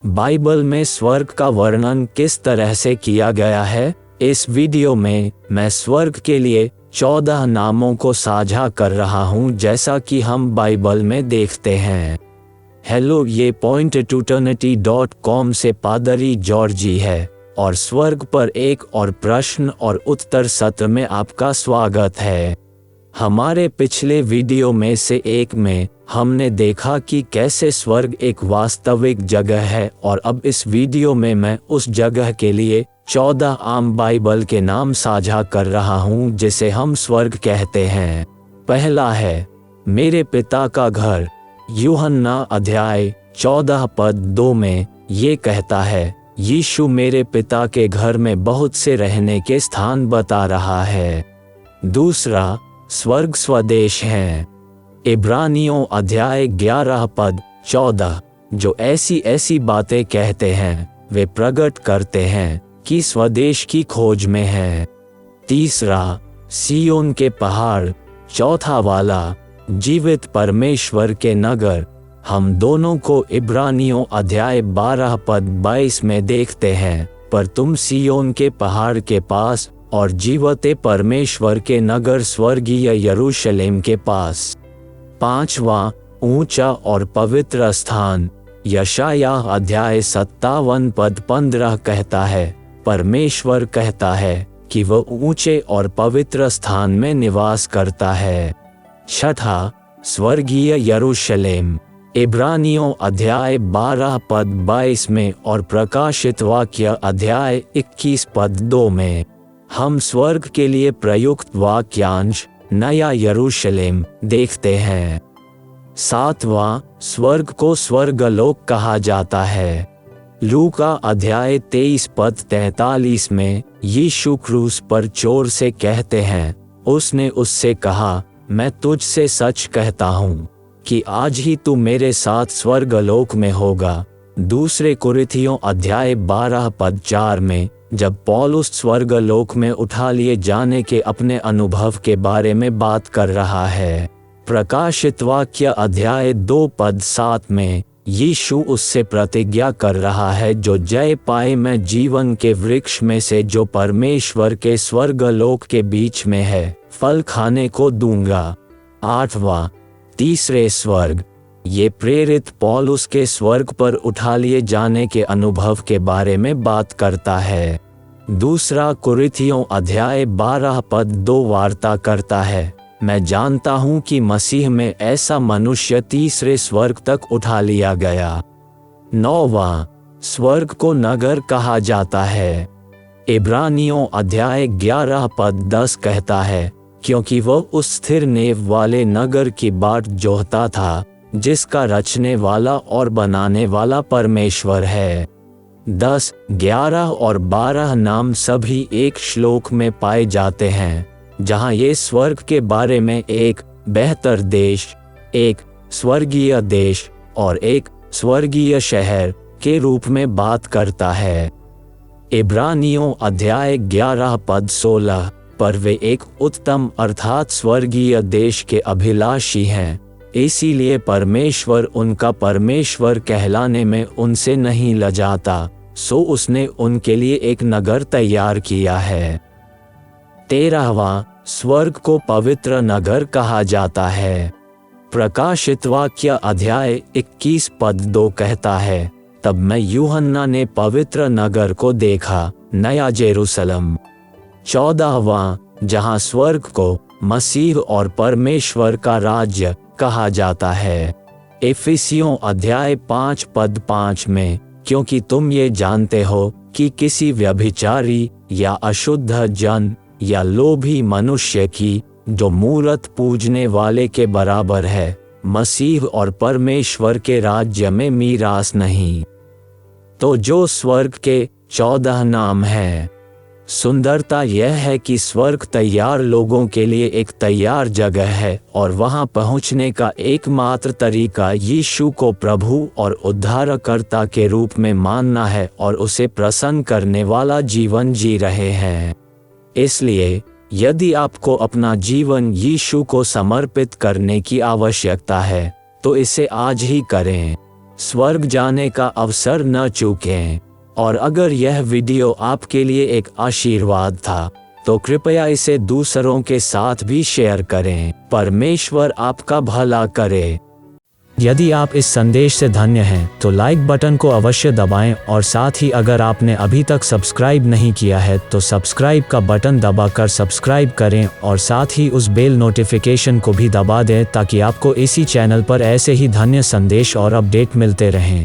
Bible में स्वर्ग का वर्णन किस तरह से किया गया है? इस वीडियो में मैं स्वर्ग के लिए 14 नामों को साझा कर रहा हूं, जैसा कि हम बाइबल में देखते हैं। हेलो, ये pointtoeternity.com से पादरी जॉर्जी है और स्वर्ग पर एक और प्रश्न और उत्तर सत्र में आपका स्वागत है। हमारे पिछले वीडियो में से एक में हमने देखा कि कैसे स्वर्ग एक वास्तविक जगह है, और अब इस वीडियो में मैं उस जगह के लिए 14 आम बाइबल के नाम साझा कर रहा हूं जिसे हम स्वर्ग कहते हैं। पहला है मेरे पिता का घर। यूहन्ना अध्याय 14 पद 2 में ये कहता है, यीशु मेरे पिता के घर में बहुत से रहने के स्थान बता रहा है। दूसरा, स्वर्ग स्वदेश है। इब्रानियों अध्याय 11 पद 14 जो ऐसी बातें कहते हैं वे प्रकट करते हैं कि स्वदेश की खोज में है। तीसरा, सिय्योन के पहाड़। चौथा वाला, जीवित परमेश्वर के नगर। हम दोनों को इब्रानियों अध्याय 12 पद 22 में देखते हैं, पर तुम सिय्योन के पहाड़ के पास और जीवते परमेश्वर के नगर स्वर्गीय यरूशलेम के पास। पांचवा, ऊंचा और पवित्र स्थान। यशायाह अध्याय 57 पद 15 कहता है, परमेश्वर कहता है कि वह ऊंचे और पवित्र स्थान में निवास करता है। छठा, स्वर्गीय यरूशलेम। इब्रानियों अध्याय 12 पद 22 में और प्रकाशित वाक्य अध्याय 21 पद 2 में हम स्वर्ग के लिए प्रयुक्त वाक्यांश नया यरूशलेम देखते हैं। सातवां, स्वर्ग को स्वर्गलोक कहा जाता है। लूका अध्याय 23 पद 43 में यीशु क्रूस पर चोर से कहते हैं, उसने उससे कहा, मैं तुझसे सच कहता हूँ कि आज ही तू मेरे साथ स्वर्गलोक में होगा। दूसरे कुरिन्थियों अध्याय 12 पद 4 में जब पौलुस स्वर्गलोक में उठा लिए जाने के अपने अनुभव के बारे में बात कर रहा है। प्रकाशित वाक्य अध्याय 2 पद 7 में यीशु उससे प्रतिज्ञा कर रहा है, जो जय पाए मैं जीवन के वृक्ष में से जो परमेश्वर के स्वर्गलोक के बीच में है फल खाने को दूंगा। आठवां, तीसरे स्वर्ग। ये प्रेरित पौलुस के स्वर्ग पर उठा लिए जाने के अनुभव के बारे में बात करता है। दूसरा कुरिन्थियों अध्याय 12 पद 2 वार्ता करता है, मैं जानता हूँ कि मसीह में ऐसा मनुष्य तीसरे स्वर्ग तक उठा लिया गया। नौवां, स्वर्ग को नगर कहा जाता है। इब्रानियों अध्याय 11 पद 10 कहता है, क्योंकि वह उस स्थिर नेव वाले नगर की बाट जोहता था जिसका रचने वाला और बनाने वाला परमेश्वर है। 10, 11 और 12 नाम सभी एक श्लोक में पाए जाते हैं, जहां ये स्वर्ग के बारे में एक बेहतर देश, एक स्वर्गीय देश और एक स्वर्गीय शहर के रूप में बात करता है। इब्रानियों अध्याय 11 पद 16 पर वे एक उत्तम अर्थात स्वर्गीय देश के अभिलाषी हैं, इसीलिए परमेश्वर उनका परमेश्वर कहलाने में उनसे नहीं लजाता, सो उसने उनके लिए एक नगर तैयार किया है। 13वां, स्वर्ग को पवित्र नगर कहा जाता है। प्रकाशित वाक्य अध्याय 21 पद 2 कहता है, तब मैं यूहन्ना ने पवित्र नगर को देखा, नया जेरूसलम। 14वां, जहां स्वर्ग को मसीह और परमेश्वर का राज्य कहा जाता है। इफिसियों अध्याय 5 पद 5 में, क्योंकि तुम ये जानते हो कि किसी व्यभिचारी या अशुद्ध जन या लोभी मनुष्य की जो मूरत पूजने वाले के बराबर है, मसीह और परमेश्वर के राज्य में मीरास नहीं। तो जो स्वर्ग के 14 नाम हैं, सुंदरता यह है कि स्वर्ग तैयार लोगों के लिए एक तैयार जगह है, और वहां पहुंचने का एकमात्र तरीका यीशु को प्रभु और उद्धारकर्ता के रूप में मानना है और उसे प्रसन्न करने वाला जीवन जी रहे हैं। इसलिए यदि आपको अपना जीवन यीशु को समर्पित करने की आवश्यकता है तो इसे आज ही करें। स्वर्ग जाने का अवसर न चूकें। और अगर यह वीडियो आपके लिए एक आशीर्वाद था तो कृपया इसे दूसरों के साथ भी शेयर करें। परमेश्वर आपका भला करे। यदि आप इस संदेश से धन्य हैं तो लाइक बटन को अवश्य दबाएं और साथ ही अगर आपने अभी तक सब्सक्राइब नहीं किया है तो सब्सक्राइब का बटन दबाकर सब्सक्राइब करें और साथ ही उस बेल नोटिफिकेशन को भी दबा दें ताकि आपको इसी चैनल पर ऐसे ही धन्य संदेश और अपडेट मिलते रहें।